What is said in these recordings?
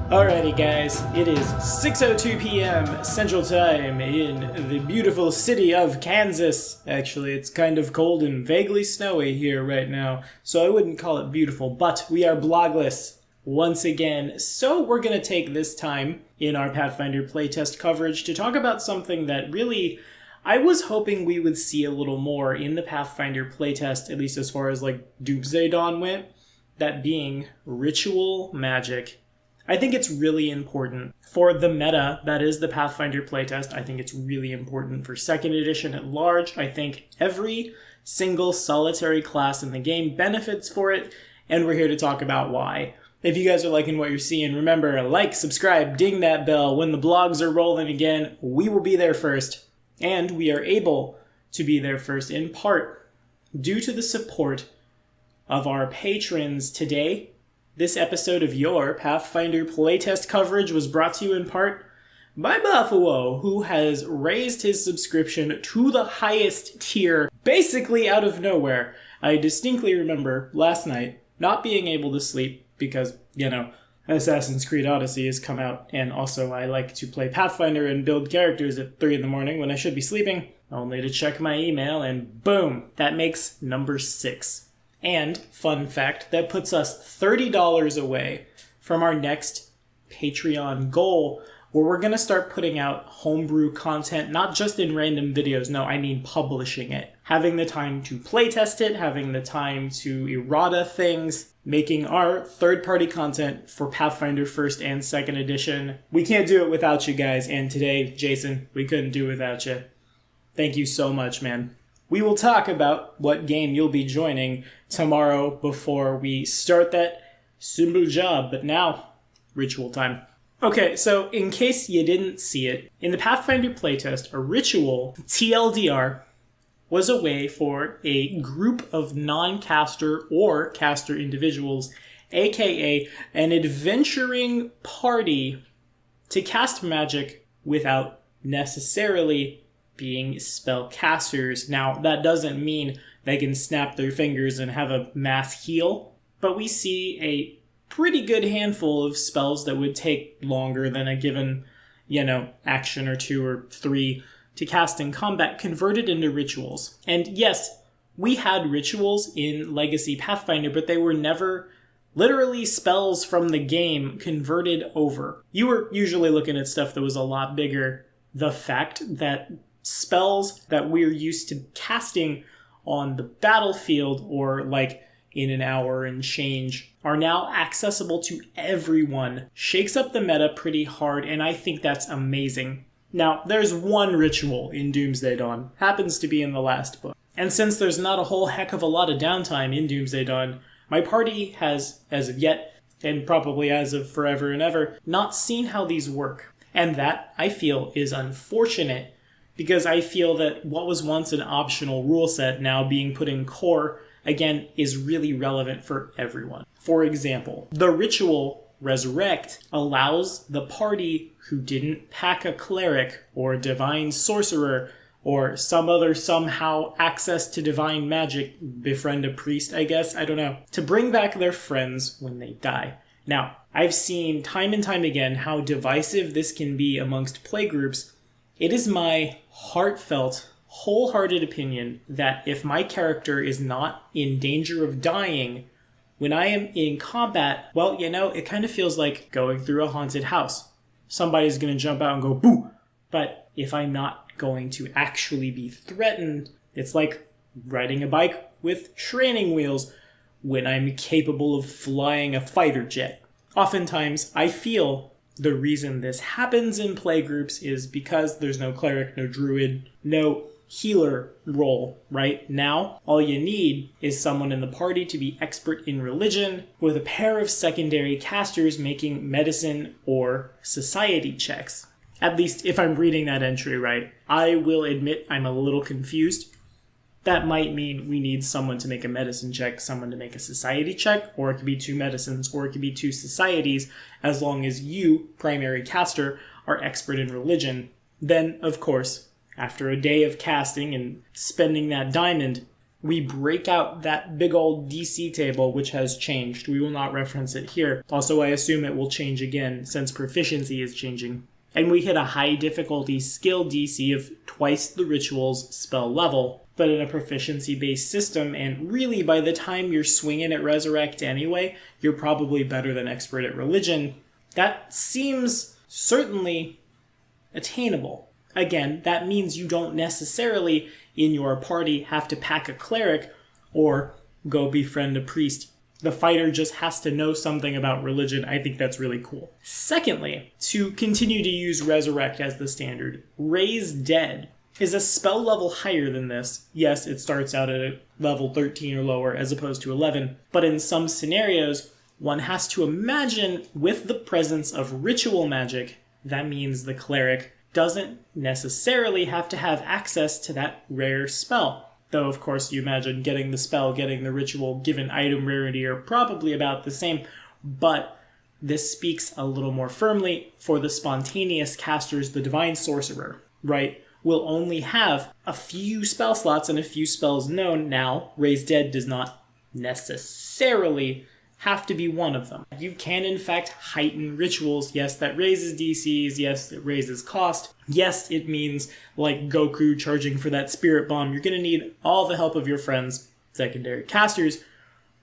Alrighty guys, it is 6:02 p.m. Central Time in the beautiful city of Kansas. Actually, it's kind of cold and vaguely snowy here right now, so I wouldn't call it beautiful, but we are blogless once again. So we're going to take this time in our Pathfinder playtest coverage to talk about something that really I was hoping we would see a little more in the Pathfinder playtest, at least as far as like Doomsday Dawn went, that being ritual magic. I think it's really important for the meta that is the Pathfinder playtest. I think it's really important for 2nd edition at large. I think every single solitary class in the game benefits for it, and we're here to talk about why. If you guys are liking what you're seeing, remember, like, subscribe, ding that bell. When the blogs are rolling again, we will be there first. And we are able to be there first in part due to the support of our patrons today. This episode of your Pathfinder playtest coverage was brought to you in part by Buffalo, who has raised his subscription to the highest tier, basically out of nowhere. I distinctly remember last night not being able to sleep because, Assassin's Creed Odyssey has come out, and also I like to play Pathfinder and build characters at 3 in the morning when I should be sleeping, only to check my email, and boom, that makes number 6. And, fun fact, that puts us $30 away from our next Patreon goal, where we're going to start putting out homebrew content, not just in random videos, no, I mean publishing it. Having the time to playtest it, having the time to errata things, making our third-party content for Pathfinder 1st and 2nd edition. We can't do it without you guys, and today, Jason, we couldn't do it without you. Thank you so much, man. We will talk about what game you'll be joining tomorrow before we start that simple job, but now, ritual time. Okay, so in case you didn't see it, in the Pathfinder playtest, a ritual, TLDR, was a way for a group of non-caster or caster individuals, aka an adventuring party, to cast magic without necessarily being spellcasters. Now, that doesn't mean they can snap their fingers and have a mass heal, but we see a pretty good handful of spells that would take longer than a given, action or 2 or 3 to cast in combat converted into rituals. And yes, we had rituals in Legacy Pathfinder, but they were never literally spells from the game converted over. You were usually looking at stuff that was a lot bigger. The fact that spells that we're used to casting on the battlefield or like in an hour and change are now accessible to everyone shakes up the meta pretty hard, and I think that's amazing. Now, there's one ritual in Doomsday Dawn, happens to be in the last book, and since there's not a whole heck of a lot of downtime in Doomsday Dawn, my party has, as of yet, and probably as of forever and ever, not seen how these work. And that, I feel, is unfortunate, because I feel that what was once an optional rule set now being put in core, again, is really relevant for everyone. For example, the ritual Resurrect allows the party who didn't pack a cleric or divine sorcerer or some other somehow access to divine magic, befriend a priest, I guess, I don't know, to bring back their friends when they die. Now, I've seen time and time again how divisive this can be amongst playgroups. It is my heartfelt, wholehearted opinion that if my character is not in danger of dying when I am in combat, well, it kind of feels like going through a haunted house. Somebody's going to jump out and go, boo! But if I'm not going to actually be threatened, it's like riding a bike with training wheels when I'm capable of flying a fighter jet. Oftentimes, I feel the reason this happens in playgroups is because there's no cleric, no druid, no healer role. Right now, all you need is someone in the party to be expert in religion, with a pair of secondary casters making medicine or society checks. At least if I'm reading that entry right. I will admit I'm a little confused. That might mean we need someone to make a medicine check, someone to make a society check, or it could be 2 medicines, or it could be 2 societies, as long as you, primary caster, are expert in religion. Then, of course, after a day of casting and spending that diamond, we break out that big old DC table, which has changed. We will not reference it here. Also, I assume it will change again since proficiency is changing. And we hit a high difficulty skill DC of twice the ritual's spell level, but in a proficiency-based system, and really by the time you're swinging at Resurrect anyway, you're probably better than Expert at Religion. That seems certainly attainable. Again, that means you don't necessarily, in your party, have to pack a cleric or go befriend a priest. The fighter just has to know something about religion. I think that's really cool. Secondly, to continue to use Resurrect as the standard, Raise Dead is a spell level higher than this. Yes, it starts out at a level 13 or lower as opposed to 11, but in some scenarios, one has to imagine with the presence of ritual magic, that means the cleric doesn't necessarily have to have access to that rare spell. Though, of course, you imagine getting the spell, getting the ritual, given item rarity are probably about the same, but this speaks a little more firmly for the spontaneous casters, the Divine Sorcerer, right? Will only have a few spell slots and a few spells known. Now, Raise Dead does not necessarily have to be one of them. You can, in fact, heighten rituals. Yes, that raises DCs. Yes, it raises cost. Yes, it means, like Goku charging for that spirit bomb, you're going to need all the help of your friends, secondary casters,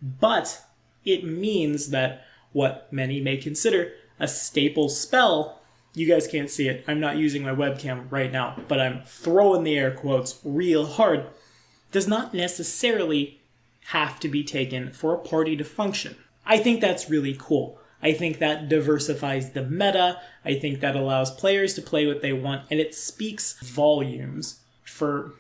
but it means that what many may consider a staple spell, you guys can't see it, I'm not using my webcam right now, but I'm throwing the air quotes real hard, does not necessarily have to be taken for a party to function. I think that's really cool. I think that diversifies the meta. I think that allows players to play what they want, and it speaks volumes for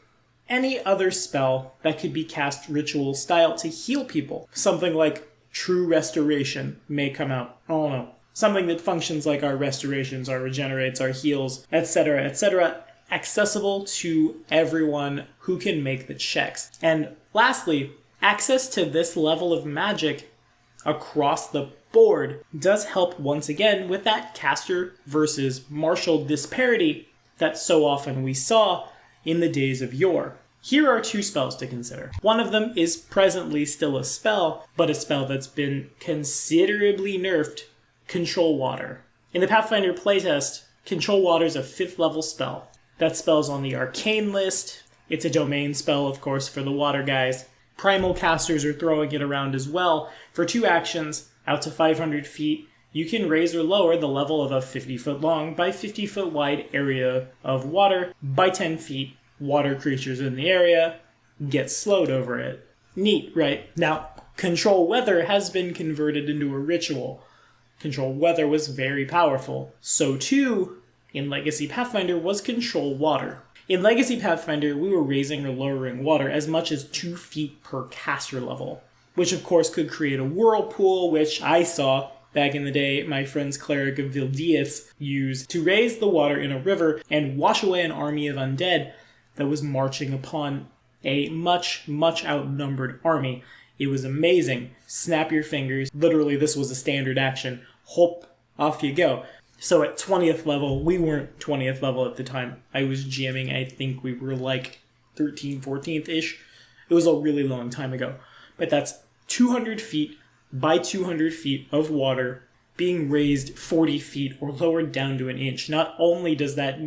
any other spell that could be cast ritual style to heal people. Something like True Restoration may come out. I don't know. Something that functions like our restorations, our regenerates, our heals, etc., etc., accessible to everyone who can make the checks. And lastly, access to this level of magic across the board does help once again with that caster versus martial disparity that so often we saw in the days of yore. Here are two spells to consider. One of them is presently still a spell, but a spell that's been considerably nerfed, Control Water. In the Pathfinder playtest, Control Water is a 5th level spell. That spell's on the arcane list. It's a domain spell, of course, for the water guys. Primal casters are throwing it around as well. For 2 actions, out to 500 feet, you can raise or lower the level of a 50-foot long by 50-foot wide area of water by 10 feet. Water creatures in the area get slowed over it. Neat, right? Now, Control Weather has been converted into a ritual. Control Weather was very powerful. So too, in Legacy Pathfinder, was Control Water. In Legacy Pathfinder, we were raising or lowering water as much as 2 feet per caster level, which of course could create a whirlpool, which I saw back in the day my friend's Cleric of Vildiath use to raise the water in a river and wash away an army of undead that was marching upon a much, much outnumbered army. It was amazing. Snap your fingers. Literally, this was a standard action. Hop, off you go. So at 20th level, we weren't 20th level at the time. I was GMing, I think we were like 13th, 14th-ish. It was a really long time ago. But that's 200 feet by 200 feet of water being raised 40 feet or lowered down to an inch. Not only does that,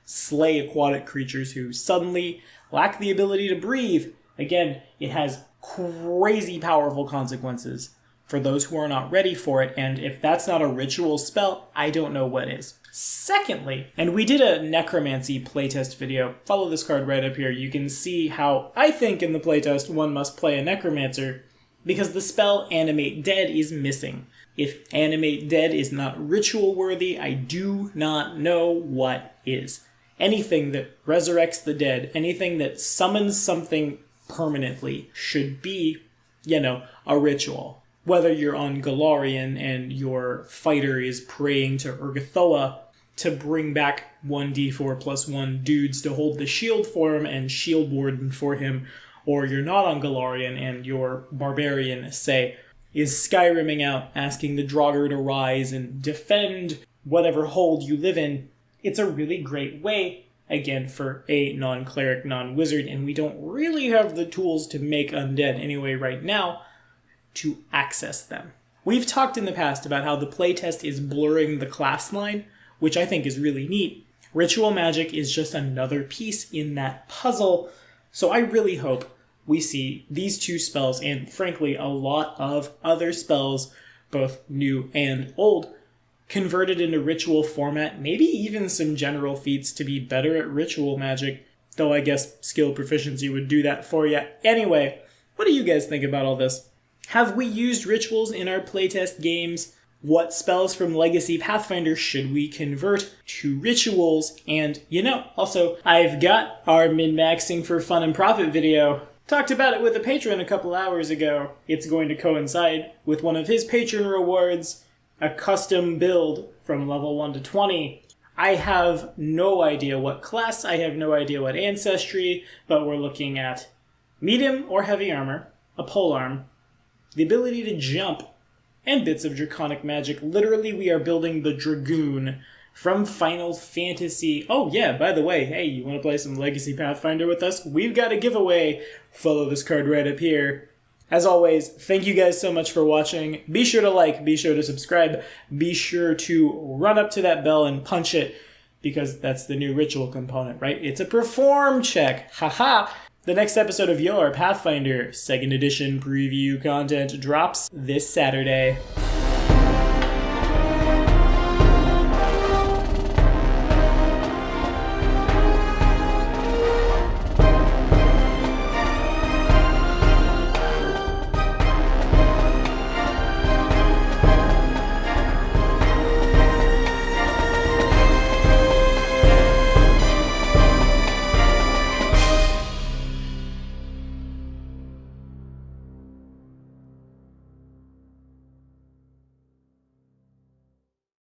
slay aquatic creatures who suddenly lack the ability to breathe, again, it has crazy powerful consequences for those who are not ready for it, and if that's not a ritual spell, I don't know what is. Secondly, and we did a necromancy playtest video, follow this card right up here, you can see how I think in the playtest one must play a necromancer, because the spell Animate Dead is missing. If Animate Dead is not ritual worthy, I do not know what is. Anything that resurrects the dead, anything that summons something permanently should be, a ritual. Whether you're on Galarian and your fighter is praying to Urgathoa to bring back 1d4 plus 1 dudes to hold the shield for him and shield warden for him, or you're not on Galarian and your barbarian, say, is Skyrimming out asking the Draugr to rise and defend whatever hold you live in, it's a really great way, again, for a non-cleric, non-wizard, and we don't really have the tools to make undead anyway right now to access them. We've talked in the past about how the playtest is blurring the class line, which I think is really neat. Ritual magic is just another piece in that puzzle, so I really hope we see these two spells, and frankly a lot of other spells, both new and old, converted into ritual format, maybe even some general feats to be better at ritual magic, though I guess skill proficiency would do that for you. Anyway, what do you guys think about all this? Have we used rituals in our playtest games? What spells from Legacy Pathfinder should we convert to rituals? And, also, I've got our min-maxing for fun and profit video. Talked about it with a patron a couple hours ago. It's going to coincide with one of his patron rewards, a custom build from level 1 to 20. I have no idea what class, I have no idea what ancestry, but we're looking at medium or heavy armor, a polearm, the ability to jump, and bits of draconic magic. Literally, we are building the Dragoon from Final Fantasy. Oh yeah, by the way, hey, you want to play some Legacy Pathfinder with us? We've got a giveaway. Follow this card right up here. As always, thank you guys so much for watching. Be sure to like, be sure to subscribe, be sure to run up to that bell and punch it, because that's the new ritual component, right? It's a perform check. Haha! The next episode of Your Pathfinder 2nd edition preview content drops this Saturday.